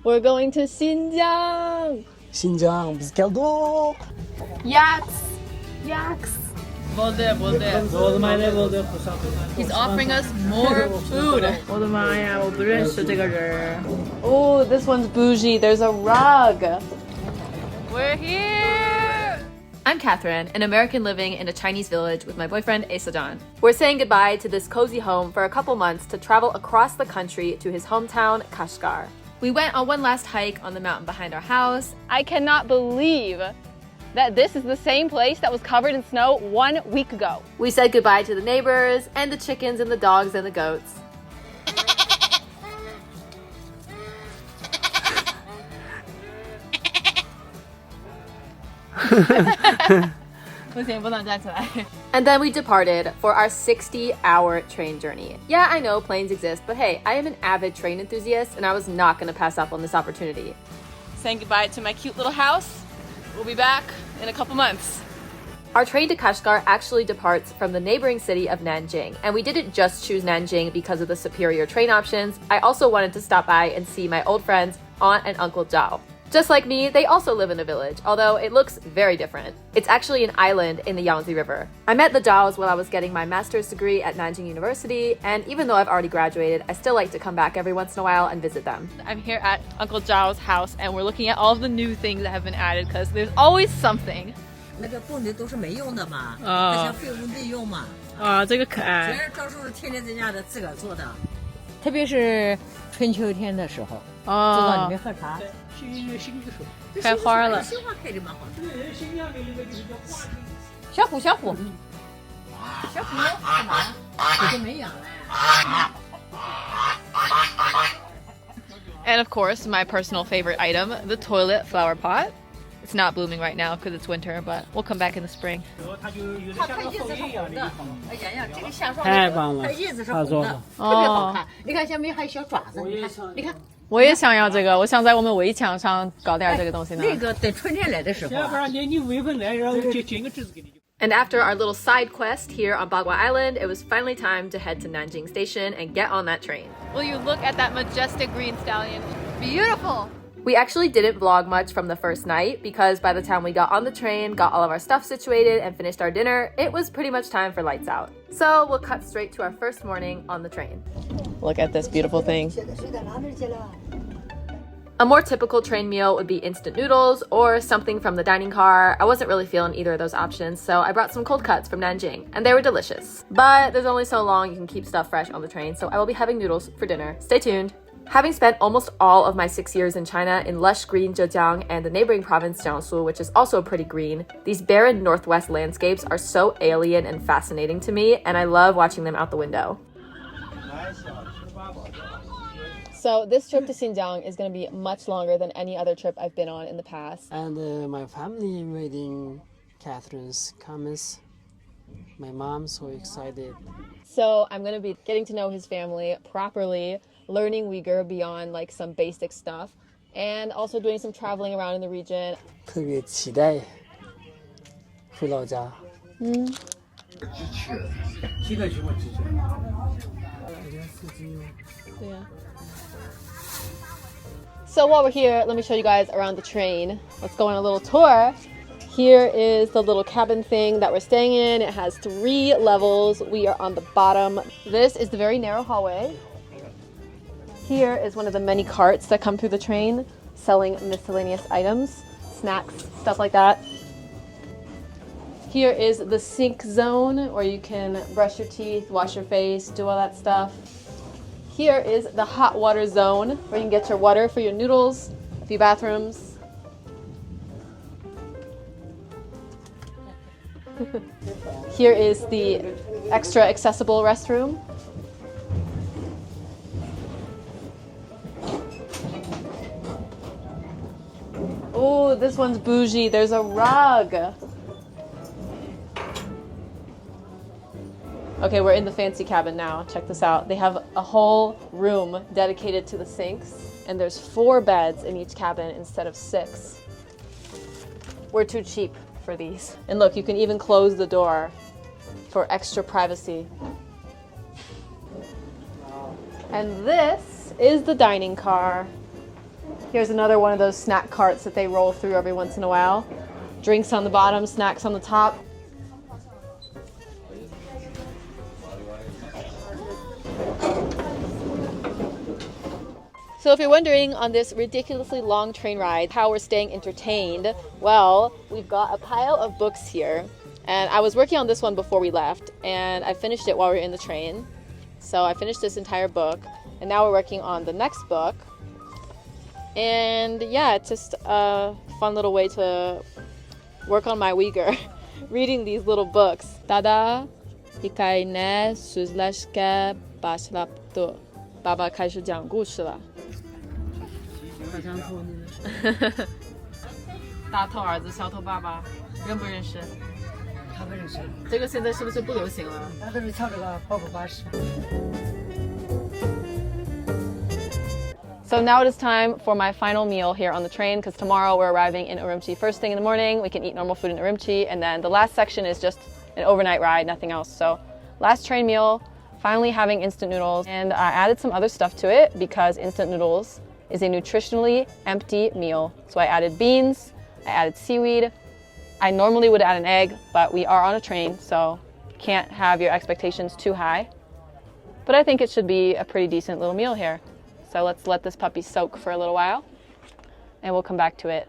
We're going to Xinjiang. Xinjiang, biz keldik. Yaks. He's offering us more food. Oh, this one's bougie. There's a rug. We're here. I'm Katherine, an American living in a Chinese village with my boyfriend, Asajan. We're saying goodbye to this cozy home for a couple months to travel across the country to his hometown, Kashgar. We went on one last hike on the mountain behind our house. I cannot believe that this is the same place that was covered in snow 1 week ago. We said goodbye to the neighbors and the chickens and the dogs and the goats. And then we departed for our 60-hour train journey. Yeah, I know planes exist, but hey, I am an avid train enthusiast and I was not going to pass up on this opportunity. Saying goodbye to my cute little house. We'll be back in a couple months. Our train to Kashgar actually departs from the neighboring city of Nanjing, and we didn't just choose Nanjing because of the superior train options. I also wanted to stop by and see my old friends, Aunt and Uncle Zhao. Just like me, they also live in a village, although it looks very different. It's actually an island in the Yangtze River. I met the Zhaos while I was getting my master's degree at Nanjing University, and even though I've already graduated, I still like to come back every once in a while and visit them. I'm here at Uncle Zhao's house, and we're looking at all of the new things that have been added because there's always something. 那个泵的都是没用的嘛，它像废物利用嘛。这个可爱。其实赵叔是天天在家的自个儿做的，特别是春秋天的时候，坐到里面喝茶。开花了。新花开的蛮好的。小虎，小虎干嘛？我都没养嘞。And of course, my personal favorite item, the toilet flower pot. It's not blooming right now because it's winter, but we'll come back in the spring. 它叶子是红的，哎呀，这个下霜太棒了，它叶子是红的，特别好看。你看下面还有小爪子，你看。我也想要这个，我想在我们围墙上搞点这个东西呢。那个等春天来的时候。要不然你围回来，然后就剪个枝子给你。And after our little side quest here on Bagua Island, it was finally time to head to Nanjing Station and get on that train. Will you look at that majestic green stallion? Beautiful! We actually didn't vlog much from the first night because by the time we got on the train, got all of our stuff situated, and finished our dinner, it was pretty much time for lights out. So we'll cut straight to our first morning on the train. Look at this beautiful thing. A more typical train meal would be instant noodles or something from the dining car. I wasn't really feeling either of those options, so I brought some cold cuts from Nanjing, and they were delicious. But there's only so long you can keep stuff fresh on the train, so I will be having noodles for dinner. Stay tuned. Having spent almost all of my 6 years in China in lush Green Zhejiang and the neighboring province Jiangsu, which is also pretty green, these barren northwest landscapes are so alien and fascinating to me, and I love watching them out the window. So this trip to Xinjiang is going to be much longer than any other trip I've been on in the past. And my family waiting Catherine's comments. My mom's so excited. So I'm going to be getting to know his family properly, learning Uyghur beyond like some basic stuff, and also doing some traveling around in the region. 特别期待回老家。期待去过机场。对呀。So while we're here, let me show you guys around the train. Let's go on a little tour. Here is the little cabin thing that we're staying in. It has 3 levels. We are on the bottom. This is the very narrow hallway. Here is one of the many carts that come through the train selling miscellaneous items, snacks, stuff like that. Here is the sink zone where you can brush your teeth, wash your face, do all that stuff. Here is the hot water zone where you can get your water for your noodles, a few bathrooms. Here is the extra accessible restroom. Oh, this one's bougie. There's a rug. Okay, we're in the fancy cabin now. Check this out. They have a whole room dedicated to the sinks, and there's 4 beds in each cabin instead of 6. We're too cheap for these. And look, you can even close the door for extra privacy. And this is the dining car. Here's another one of those snack carts that they roll through every once in a while. Drinks on the bottom, snacks on the top. So if you're wondering on this ridiculously long train ride how we're staying entertained, well, we've got a pile of books here. And I was working on this one before we left, and I finished it while we were in the train. So I finished this entire book, and now we're working on the next book. And yeah, it's just a fun little way to work on my Uyghur, reading these little books. Dada, hikai ne suzlashke başlaptı. Baba 开始讲故事了。大头儿子、小头爸爸，认不认识？他不认识，这个现在是不是不流行了？他都是跳这个跑步巴士。So now it is time for my final meal here on the train because tomorrow we're arriving in Urumqi first thing in the morning. We can eat normal food in Urumqi, and then the last section is just an overnight ride, nothing else. So last train meal, finally having instant noodles, and I added some other stuff to it because instant noodles is a nutritionally empty meal. So I added beans, I added seaweed. I normally would add an egg, but we are on a train, so can't have your expectations too high. But I think it should be a pretty decent little meal here. So let's let this puppy soak for a little while, and we'll come back to it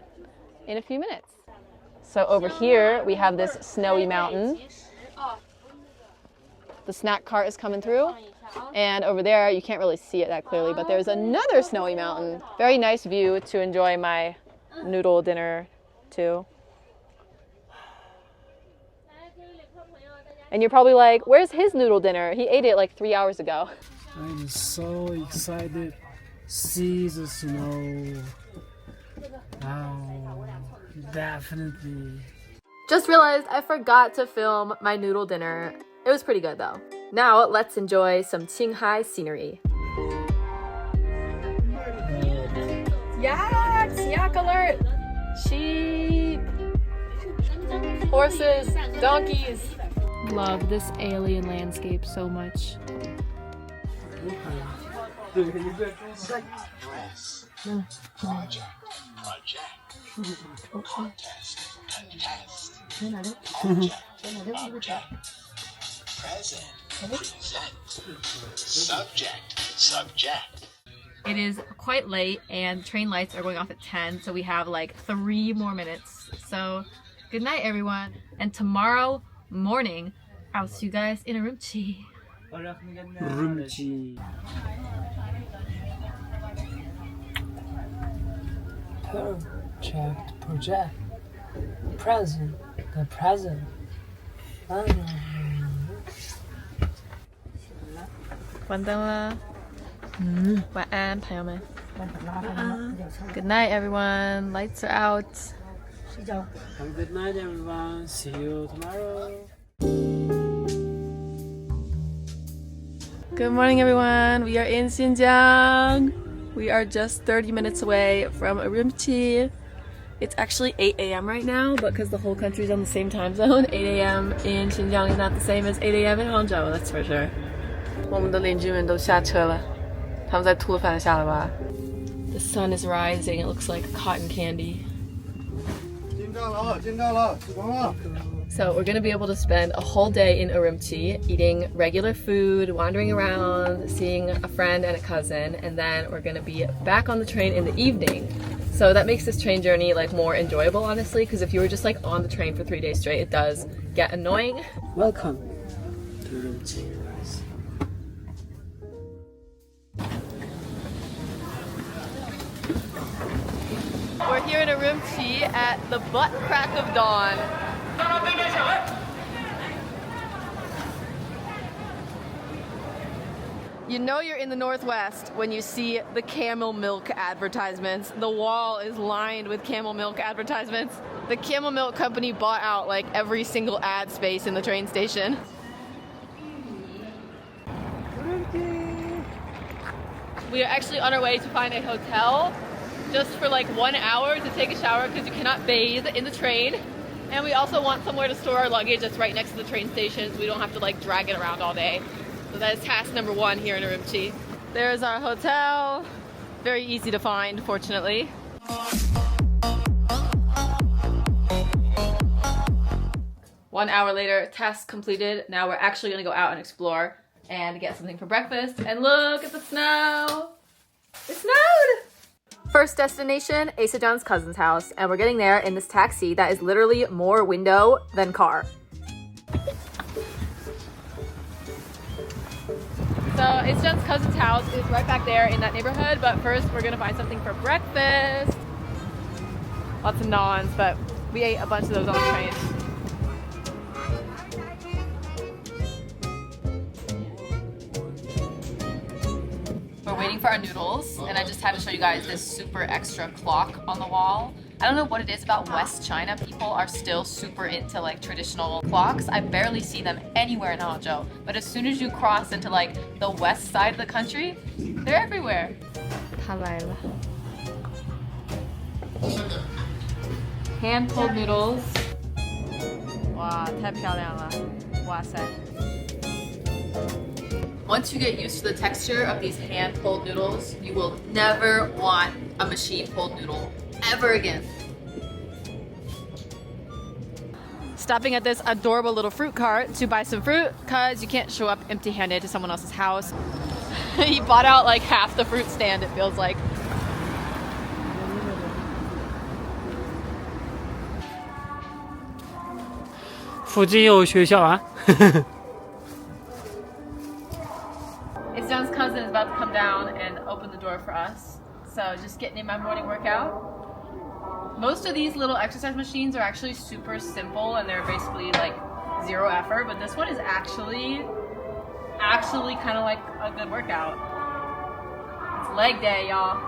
in a few minutes. So over here, we have this snowy mountain. The snack cart is coming through. And over there, you can't really see it that clearly, but there's another snowy mountain. Very nice view to enjoy my noodle dinner too. And you're probably like, where's his noodle dinner? He ate it like 3 hours ago. I'm so excited. See the snow. Wow, definitely. Just realized I forgot to film my noodle dinner. It was pretty good though. Now let's enjoy some Qinghai scenery. Yaks! Yak alert! Sheep! Horses! Donkeys! Love this alien landscape so much. Subject. It is quite late and train lights are going off at 10, so we have like 3 more minutes. So good night everyone, and tomorrow morning I'll see you guys in Urumqi. Urumqi. Project. Present. The present. 关灯了。晚安，朋友们。Good night, everyone. Lights are out. Have a good night, everyone. See you tomorrow. Good morning, everyone. We are in Xinjiang. We are just 30 minutes away from Urumqi. It's actually 8 a.m. right now, but because the whole country's on the same time zone, 8 a.m. in Xinjiang is not the same as 8 a.m. in Hangzhou, that's for sure. 我们的邻居们都下车了，他们在吐饭下了吧？ The sun is rising. It looks like cotton candy. So we're gonna be able to spend a whole day in Urumqi eating regular food, wandering around, seeing a friend and a cousin, and then we're gonna be back on the train in the evening. So that makes this train journey like more enjoyable, honestly, because if you were just like on the train for 3 days straight, it does get annoying. Welcome to Urumqi. We're here in Urumqi at the butt crack of dawn. You know you're in the Northwest when you see the camel milk advertisements. The wall is lined with camel milk advertisements. The camel milk company bought out like every single ad space in the train station. We are actually on our way to find a hotel just for like 1 hour to take a shower because you cannot bathe in the train. And we also want somewhere to store our luggage that's right next to the train station so we don't have to like drag it around all day. So that is task number 1 here in Urumqi. There's our hotel. very easy to find, fortunately. One hour later, task completed. Now we're actually gonna go out and explore and get something for breakfast. And look at the snow! It snowed! First destination, Asajan's cousin's house, and we're getting there in this taxi that is literally more window than car. So Asajan's cousin's house is right back there in that neighborhood, but first we're gonna find something for breakfast. Lots of naans, but we ate a bunch of those on the train. We're waiting for our noodles, and I just had to show you guys this super extra clock on the wall. I don't know what it is about West China. People are still super into like traditional clocks. I barely see them anywhere in Hangzhou, but as soon as you cross into like the west side of the country, they're everywhere. 它来了. Hand pulled noodles. Wow, 太漂亮了. Wow, once you get used to the texture of these hand-pulled noodles, you will never want a machine-pulled noodle ever again. Stopping at this adorable little fruit cart to buy some fruit because you can't show up empty-handed to someone else's house. He bought out like half the fruit stand, it feels like. John's cousin is about to come down and open the door for us. So just getting in my morning workout. Most of these little exercise machines are actually super simple and they're basically like zero effort, but this one is actually kind of like a good workout. It's leg day, y'all.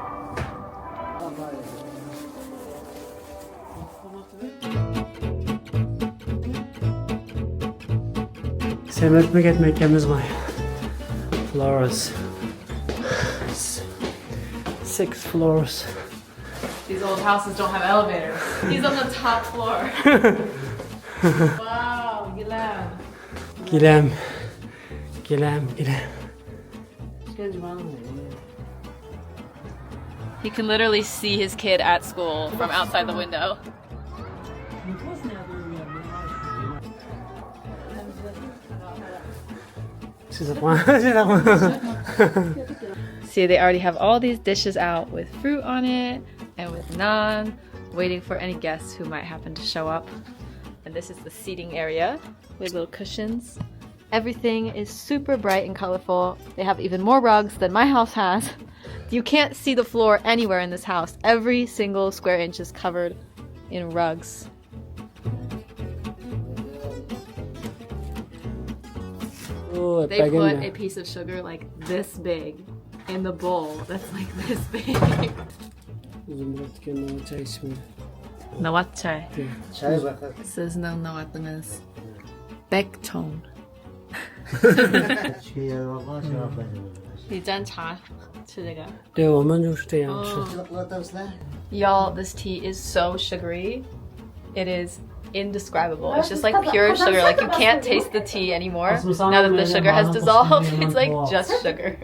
Semertmek etmekimiz var. Floors. 6 floors. These old houses don't have elevators. He's on the top floor. Wow, Gilem. He can literally see his kid at school from outside the window. See, they already have all these dishes out with fruit on it and with naan, waiting for any guests who might happen to show up. And this is the seating area with little cushions. Everything is super bright and colorful. They have even more rugs than my house has. You can't see the floor anywhere in this house. Every single square inch is covered in rugs. Ooh, they put a piece of sugar like this big in the bowl that's like this big. Nawat chai. Says no nawat is back tone. 你沾茶吃这个？对，我们就是这样吃。Y'all, this tea is so sugary. It is indescribable. It's just like pure sugar. Like you can't taste the tea anymore. Now that the sugar has dissolved, it's like just sugar.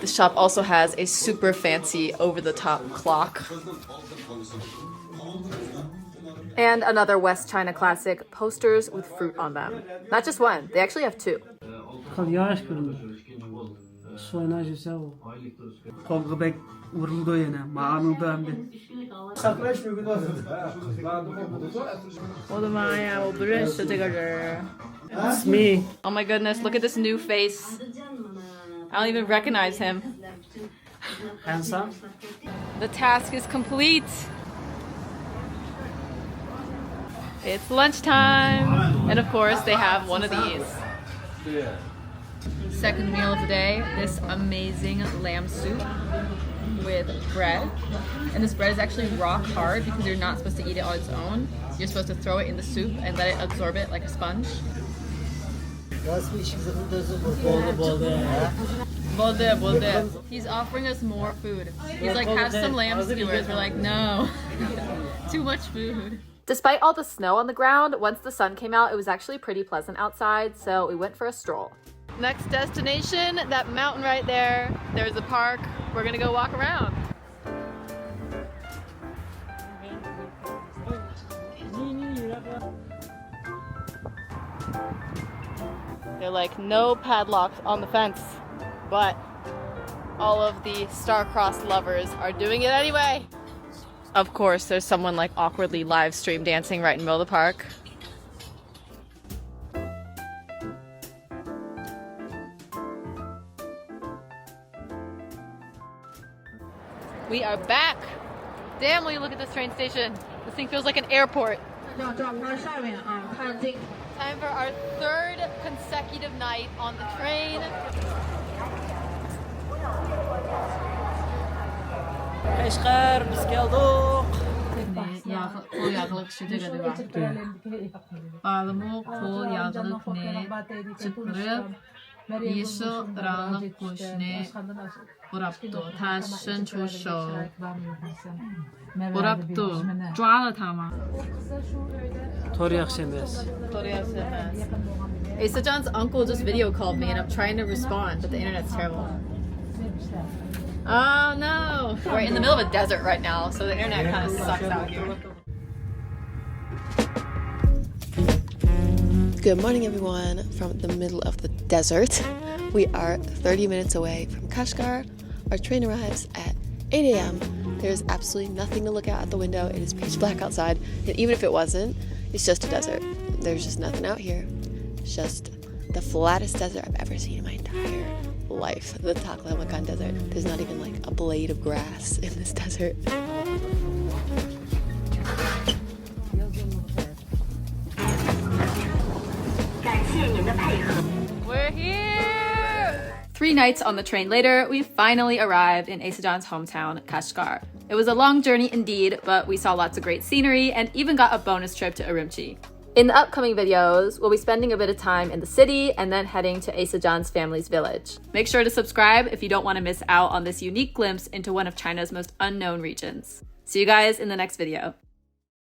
The shop also has a super fancy over-the-top clock. And another West China classic, posters with fruit on them. Not just one, they actually have two. It's me. Oh my goodness, look at this new face. I don't even recognize him. Handsome. The task is complete. It's lunchtime. And of course, they have one of these. Second meal of the day, this amazing lamb soup. with bread, and this bread is actually rock hard because you're not supposed to eat it on its own. You're supposed to throw it in the soup and let it absorb it like a sponge. He's offering us more food. He's like, have some lamb skewers. We're like, no, too much food. Despite all the snow on the ground, once the sun came out, it was actually pretty pleasant outside, so we went for a stroll. Next destination, that mountain right there. There's a park. We're gonna go walk around. They're like, no padlocks on the fence, but all of the star-crossed lovers are doing it anyway. Of course, there's someone like awkwardly live stream dancing right in the middle of the park. We are back. Damn, will you look at this train station? This thing feels like an airport. Time for our third consecutive night on the train. Kashgar, biz keldik. Kol yağlılık sütü galiba. Balımı kol yağlılık ne çıkırıp yeşil ranlık kuşne oraptı. Taşın çoşu. Oraptı. Cualı tamam. Toriyak şemez. Hey, Sejan's uncle just video called me and I'm trying to respond, but the internet's terrible. Oh no! We're in the middle of a desert right now, so the internet kind of sucks out here. Good morning, everyone, from the middle of the desert. We are 30 minutes away from Kashgar. Our train arrives at 8 a.m. There's absolutely nothing to look at the window. It is pitch black outside, and even if it wasn't, it's just a desert. There's just nothing out here. It's just the flattest desert I've ever seen in my entire life. The Taklamakan Desert. There's not even like a blade of grass in this desert. We're here! 3 nights on the train later, we finally arrived in Sejan's hometown, Kashgar. It was a long journey indeed, but we saw lots of great scenery and even got a bonus trip to Urumqi. In the upcoming videos, we'll be spending a bit of time in the city and then heading to Sejan's family's village. Make sure to subscribe if you don't want to miss out on this unique glimpse into one of China's most unknown regions. See you guys in the next video.